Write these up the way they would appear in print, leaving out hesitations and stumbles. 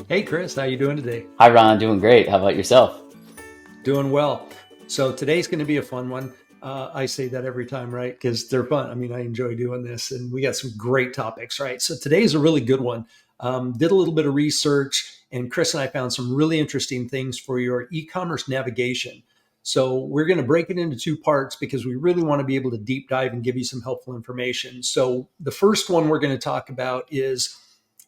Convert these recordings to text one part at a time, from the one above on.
Hey Chris, how you doing today? Hi, Ron. Doing great. How about yourself? Doing well. So today's going to be a fun one. I say that every time, right? Because they're fun. I mean, I enjoy doing this, and we got some great topics, right? So today's a really good one. Did a little bit of research, and Chris and I found some really interesting things for your e-commerce navigation. So we're going to break it into two parts because we really want to be able to deep dive and give you some helpful information. So the first one we're going to talk about is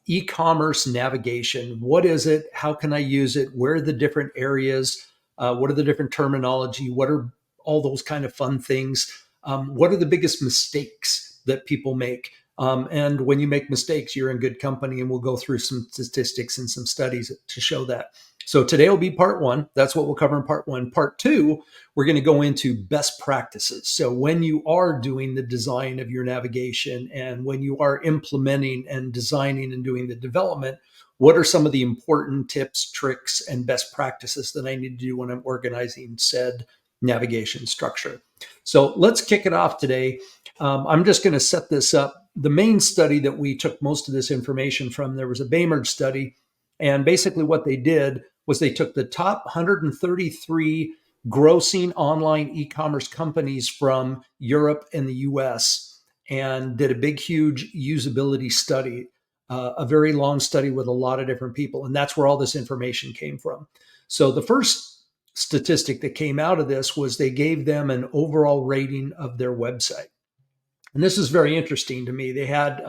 e-commerce navigation. What is it? How can I use it? Where are the different areas? What are the different terminology? What are all those kind of fun things? What are the biggest mistakes that people make? And when you make mistakes, you're in good company, and we'll go through some statistics and some studies to show that. So today will be part one. That's what we'll cover in part one. Part two, we're going to go into best practices. So when you are doing the design of your navigation and when you are implementing and designing and doing the development, what are some of the important tips, tricks, and best practices that I need to do when I'm organizing said navigation structure? So let's kick it off today. I'm just going to set this up. The main study that we took most of this information from, there was a Baymard study. And basically, what they did was they took the top 133 grossing online e commerce companies from Europe and the US and did a big, huge usability study, a very long study with a lot of different people. And that's where all this information came from. So the first statistic that came out of this was they gave them an overall rating of their website. And this is very interesting to me. They had,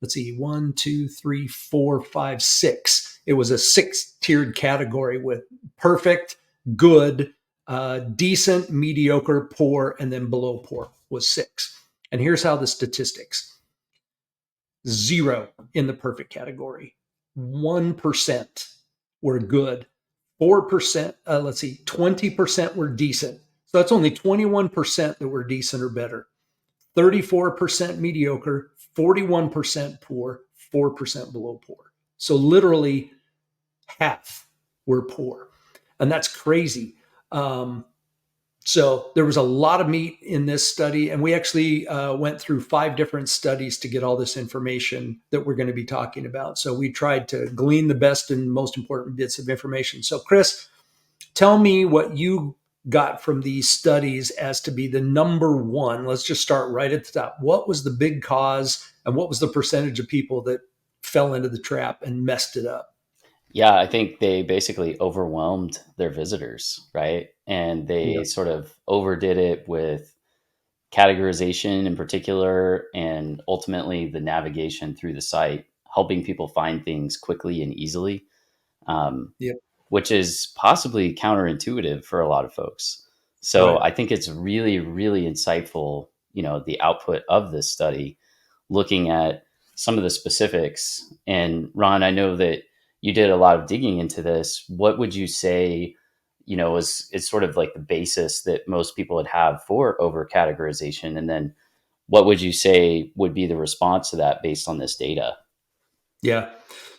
let's see, one, two, three, four, five, six. It was a six-tiered category with perfect, good, decent, mediocre, poor, and then below poor was six. And here's how the statistics: zero in the perfect category, 1% were good, 4%, let's see, 20% were decent. So that's only 21% that were decent or better. 34% mediocre, 41% poor, 4% below poor. So literally half were poor. And that's crazy. Um, so there was a lot of meat in this study, and we actually went through five different studies to get all this information that we're going to be talking about. So we tried to glean the best and most important bits of information. So, Chris, tell me what you got from these studies as to be the number one. Let's just start right at the top. What was the big cause, and what was the percentage of people that fell into the trap and messed it up? Yeah, I think they basically overwhelmed their visitors, right? And Yeah. they sort of overdid it with categorization in particular, and ultimately the navigation through the site, helping people find things quickly and easily, um, Yep. which is possibly counterintuitive for a lot of folks. So Right. I think it's really, really insightful, the output of this study, looking at some of the specifics. And Ron, I know that you did a lot of digging into this. What would you say, is sort of like the basis that most would have for over categorization? And then what would you say would be the response to that based on this data? Yeah.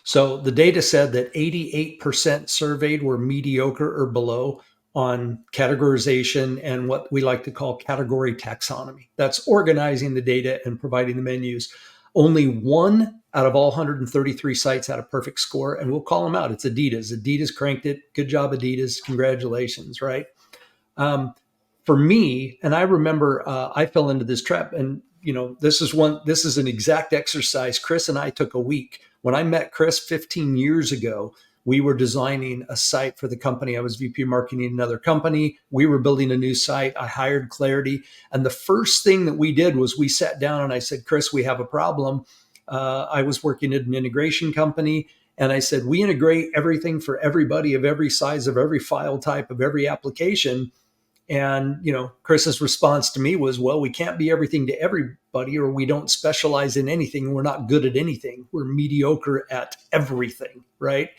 So the data said that 88% surveyed were mediocre or below on categorization and what we like to call category taxonomy. That's organizing the data and providing the menus. Only one out of all 133 sites had a perfect score, and we'll call them out. It's Adidas. Adidas cranked it. Good job, Adidas. Congratulations, right? Um, for me, and I remember I fell into this trap, and this is one. This is an exact exercise Chris and I took a week. When I met Chris 15 years ago, we were designing a site for the company. I was VP marketing in another company. We were building a new site. I hired Clarity, and the first thing that we did was we sat down and I said, Chris, we have a problem. I was working at an integration company. And I said, we integrate everything for everybody of every size, of every file type, of every application. And, Chris's response to me was, well, we can't be everything to everybody, or we don't specialize in anything. We're not good at anything. We're mediocre at everything. Right.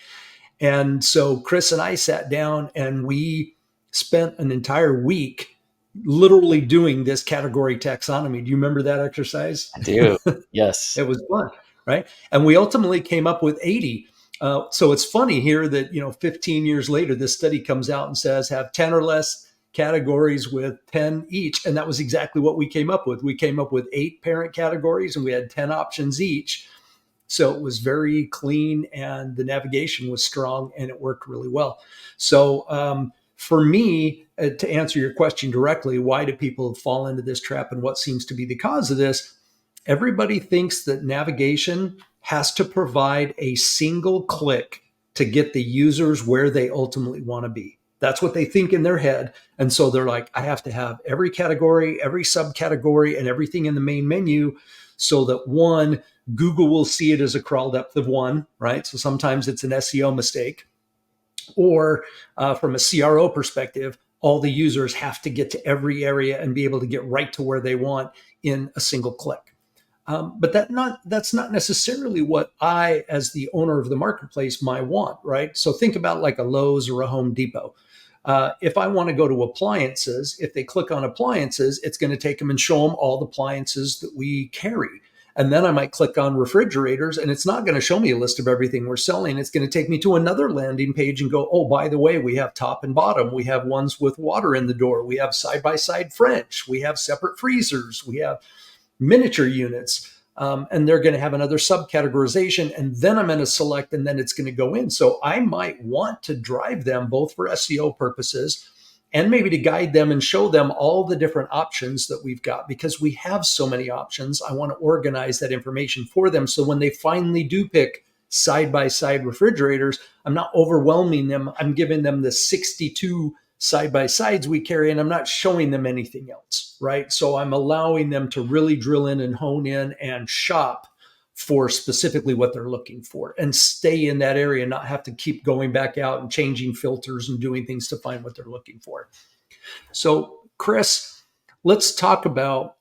And so Chris and I sat down and we spent an entire week literally doing this category taxonomy. Do you remember that exercise? I do. Yes. It was fun, right? And we ultimately came up with 80. So it's funny here that 15 years later, this study comes out and says have 10 or less categories with 10 each, and that was exactly what we came up with. We came up with 8 parent categories, and we had 10 options each. So it was very clean and the navigation was strong and it worked really well. So for me, to answer your question directly, why do people fall into this trap and what seems to be the cause of this? Everybody thinks that navigation has to provide a single click to get the users where they ultimately want to be. That's what they think in their head. And so they're like, I have to have every category, every subcategory, and everything in the main menu so that one, Google will see it as a crawl depth of one, right? So sometimes it's an SEO mistake. Or from a CRO perspective, all the users have to get to every area and be able to get right to where they want in a single click. But that's not necessarily what I, as the owner of the marketplace, might want, right? So think about like a Lowe's or a Home Depot. If I want to go to appliances, if they click on appliances, it's going to take them and show them all the appliances that we carry. And then I might click on refrigerators and it's not going to show me a list of everything we're selling. It's going to take me to another landing page and go, oh, by the way, we have top and bottom. We have ones with water in the door. We have side by side French. We have separate freezers. We have miniature units. And they're going to have another subcategorization. And then I'm going to select and then it's going to go in. So I might want to drive them both for SEO purposes and maybe to guide them and show them all the different options that we've got because we have so many options. I want to organize that information for them. So when they finally do pick side by side refrigerators, I'm not overwhelming them. I'm giving them the 62 side by sides we carry, and I'm not showing them anything else, right? So I'm allowing them to really drill in and hone in and shop for specifically what they're looking for and stay in that area and not have to keep going back out and changing filters and doing things to find what they're looking for. So, Chris, let's talk about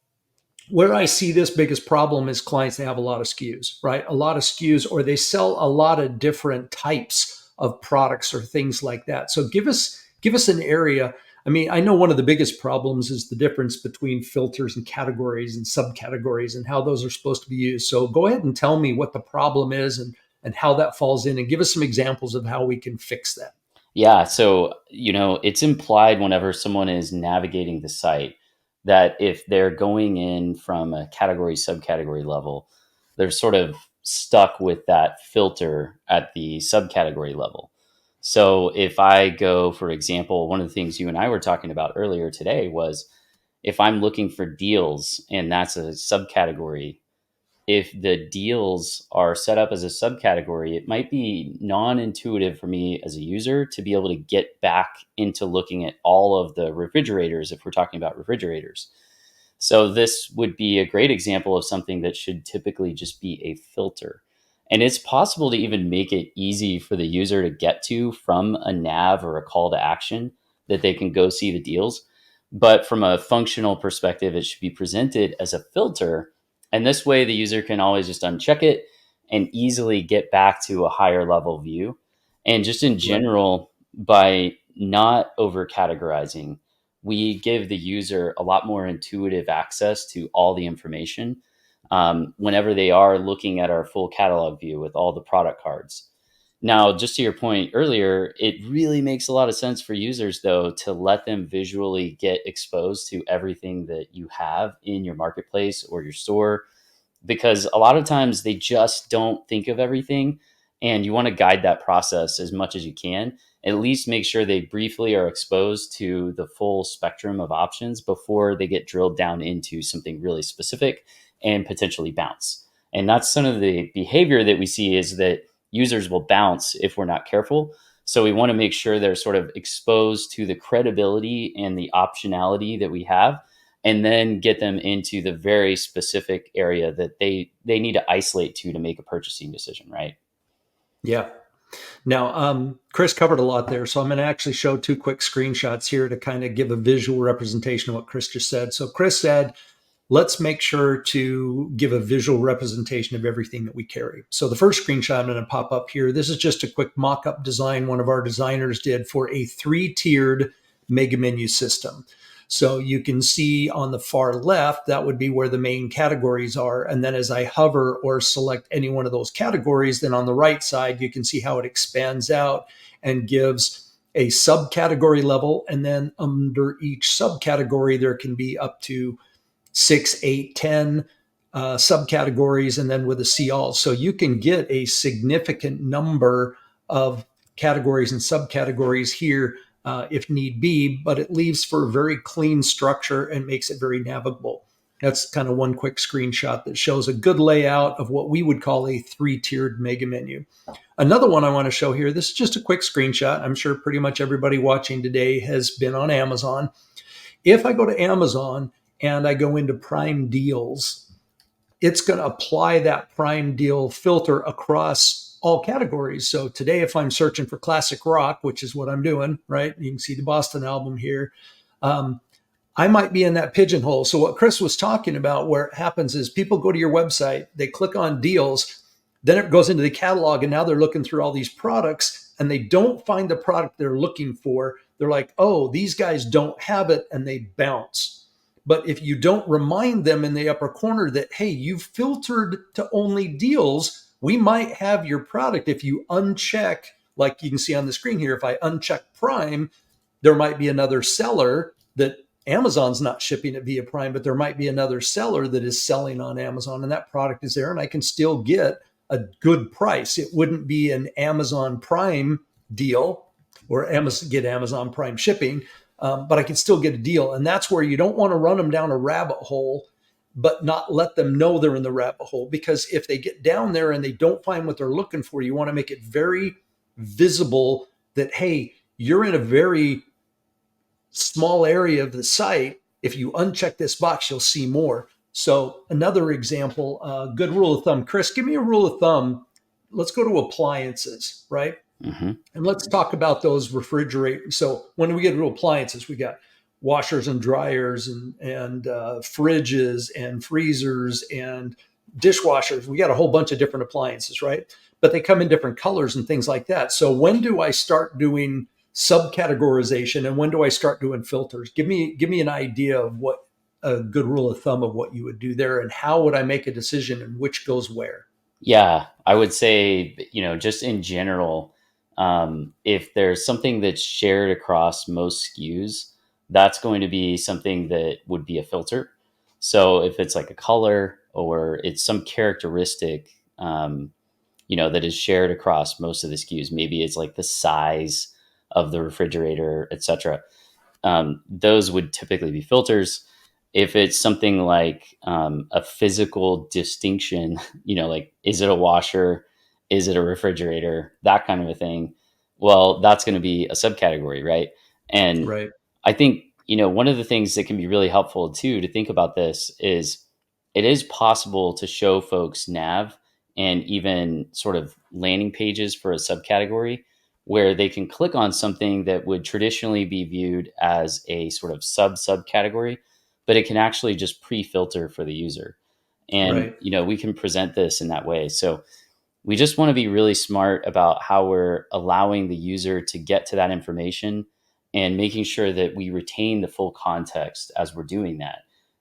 where I see this biggest problem is clients that have a lot of SKUs, right? A lot of SKUs, or they sell a lot of different types of products or things like that. So give us an area. I mean, I know one of the biggest problems is the difference between filters and categories and subcategories and how those are supposed to be used. So go ahead and tell me what the problem is and how that falls in and give us some examples of how we can fix that. Yeah. So, it's implied whenever someone is navigating the site that if they're going in from a category, subcategory level, they're sort of stuck with that filter at the subcategory level. So, if I go, for example, one of the things you and I were talking about earlier today was if I'm looking for deals and that's a subcategory, if the deals are set up as a subcategory, it might be non-intuitive for me as a user to be able to get back into looking at all of the refrigerators if we're talking about refrigerators. So this would be a great example of something that should typically just be a filter. And it's possible to even make it easy for the user to get to from a nav or a call to action that they can go see the deals. But from a functional perspective, it should be presented as a filter. And this way, the user can always just uncheck it and easily get back to a higher level view. And just in Right. general, by not over categorizing, we give the user a lot more intuitive access to all the information whenever they are looking at our full catalog view with all the product cards. Now, just to your point earlier, it really makes a lot of sense for users, though, to let them visually get exposed to everything that you have in your marketplace or your store, because a lot of times they just don't think of everything. And you want to guide that process as much as you can. At least make sure they briefly are exposed to the full spectrum of options before they get drilled down into something really specific and potentially bounce. And that's some of the behavior that we see is that users will bounce if we're not careful. So we want to make sure they're sort of exposed to the credibility and the optionality that we have, and then get them into the very specific area that they need to isolate to make a purchasing decision, right? Yeah. Now, Chris covered a lot there, so I'm going to actually show two quick screenshots here to kind of give a visual representation of what Chris just said. So Chris said, let's make sure to give a visual representation of everything that we carry. So the first screenshot I'm going to pop up here, this is just a quick mock-up design one of our designers did for a 3-tiered mega menu system. So you can see on the far left, that would be where the main categories are. And then as I hover or select any one of those categories, then on the right side, you can see how it expands out and gives a subcategory level. And then under each subcategory, there can be up to 6, 8, 10 subcategories, and then with a see all. So you can get a significant number of categories and subcategories here if need be, but it leaves for a very clean structure and makes it very navigable. That's kind of one quick screenshot that shows a good layout of what we would call a three-tiered mega menu. Another one I want to show here, this is just a quick screenshot. I'm sure pretty much everybody watching today has been on Amazon. If I go to Amazon and I go into Prime Deals, it's going to apply that Prime Deal filter across all categories. So today, if I'm searching for classic rock, which is what I'm doing, right? You can see the Boston album here. I might be in that pigeonhole. So what Chris was talking about, where it happens is people go to your website, they click on deals, then it goes into the catalog, and now they're looking through all these products and they don't find the product they're looking for. They're like, oh, these guys don't have it, and they bounce. But if you don't remind them in the upper corner that, hey, you've filtered to only deals, we might have your product. If you uncheck, like you can see on the screen here, if I uncheck Prime, there might be another seller that Amazon's not shipping it via Prime, but there might be another seller that is selling on Amazon, and that product is there, and I can still get a good price. It wouldn't be an Amazon Prime deal or get Amazon Prime shipping, but I can still get a deal. And that's where you don't want to run them down a rabbit hole, but not let them know they're in the rabbit hole. Because if they get down there and they don't find what they're looking for, you want to make it very visible that, hey, you're in a very small area of the site. If you uncheck this box, you'll see more. So another example, good rule of thumb. Chris, give me a rule of thumb. Let's go to appliances, right? Mm-hmm. And let's talk about those refrigerators. So when we get to appliances, we got washers and dryers and fridges and freezers and dishwashers. We got a whole bunch of different appliances, right? But they come in different colors and things like that. So when do I start doing subcategorization and when do I start doing filters? Give me an idea of what a good rule of thumb of what you would do there, and how would I make a decision and which goes where? Yeah, I would say, just in general, if there's something that's shared across most SKUs, that's going to be something that would be a filter. So if it's like a color or it's some characteristic, that is shared across most of the SKUs, maybe it's like the size of the refrigerator, etc. Those would typically be filters. If it's something like a physical distinction, like is it a washer, is it a refrigerator, that kind of a thing, well, that's going to be a subcategory, right? And Right. I think, one of the things that can be really helpful too to think about this is it is possible to show folks nav and even sort of landing pages for a subcategory where they can click on something that would traditionally be viewed as a sort of subcategory, but it can actually just pre-filter for the user. And, Right. we can present this in that way. So we just want to be really smart about how we're allowing the user to get to that information and making sure that we retain the full context as we're doing that.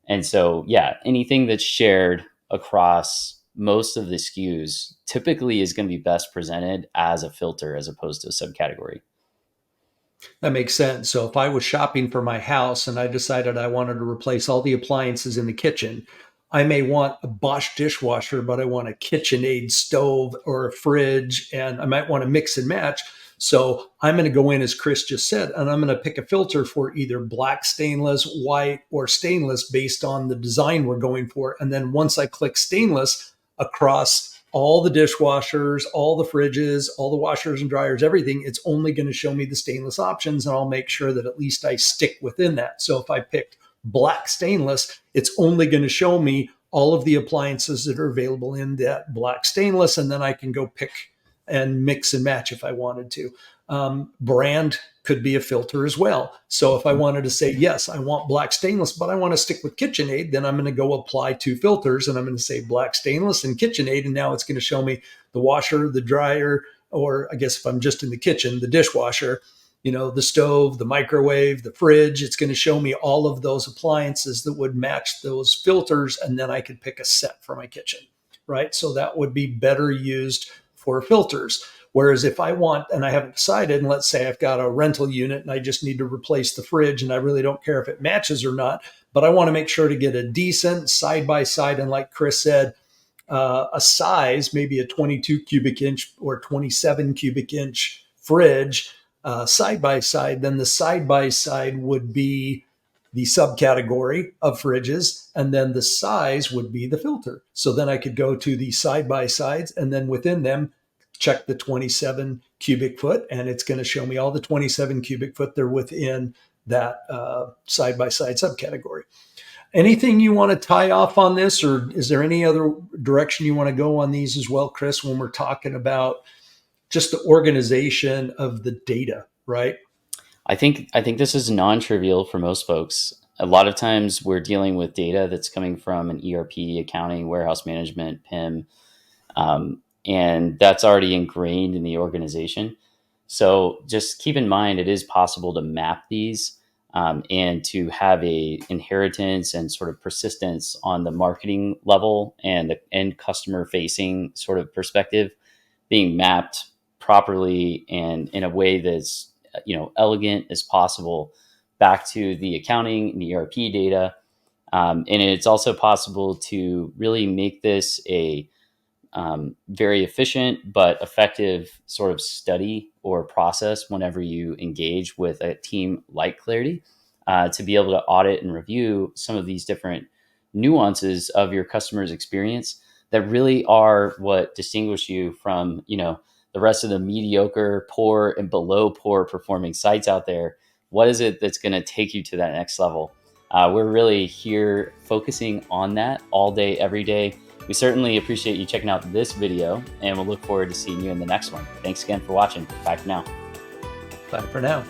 And so, yeah, anything that's shared across most of the SKUs typically is going to be best presented as a filter as opposed to a subcategory. That makes sense. So if I was shopping for my house and I decided I wanted to replace all the appliances in the kitchen, I may want a Bosch dishwasher, but I want a KitchenAid stove or a fridge, and I might want to mix and match. So I'm going to go in, as Chris just said, and I'm going to pick a filter for either black stainless, white, or stainless based on the design we're going for. And then once I click stainless across all the dishwashers, all the fridges, all the washers and dryers, everything, it's only going to show me the stainless options, and I'll make sure that at least I stick within that. So if I picked black stainless, it's only going to show me all of the appliances that are available in that black stainless, and then I can go pick and mix and match if I wanted to. Brand could be a filter as well. So if I wanted to say, yes, I want black stainless, but I want to stick with KitchenAid, then I'm going to go apply two filters and I'm going to say black stainless and KitchenAid. And now it's going to show me the washer, the dryer, or I guess if I'm just in the kitchen, the dishwasher, the stove, the microwave, the fridge. It's going to show me all of those appliances that would match those filters. And then I could pick a set for my kitchen, right? So that would be better used for filters. Whereas if I want, and I haven't decided, and let's say I've got a rental unit and I just need to replace the fridge and I really don't care if it matches or not, but I want to make sure to get a decent side by side. And like Chris said, a size, maybe a 22 cubic inch or 27 cubic inch fridge side by side, then the side by side would be the subcategory of fridges, and then the size would be the filter. So then I could go to the side by sides, and then within them, check the 27 cubic foot, and it's going to show me all the 27 cubic foot they're within that side by side subcategory. Anything you want to tie off on this, or is there any other direction you want to go on these as well, Chris, when we're talking about just the organization of the data, right? I think this is non-trivial for most folks. A lot of times we're dealing with data that's coming from an ERP, accounting, warehouse management, PIM, and that's already ingrained in the organization. So just keep in mind, it is possible to map these and to have a inheritance and sort of persistence on the marketing level and the end customer facing sort of perspective being mapped properly and in a way that's elegant as possible back to the accounting and ERP data. And it's also possible to really make this a very efficient but effective sort of study or process whenever you engage with a team like Clarity to be able to audit and review some of these different nuances of your customer's experience that really are what distinguish you from the rest of the mediocre, poor, and below poor performing sites out there. What is it that's going to take you to that next level? We're really here focusing on that all day, every day. We certainly appreciate you checking out this video, and we'll look forward to seeing you in the next one. Thanks again for watching. Bye for now. Bye for now.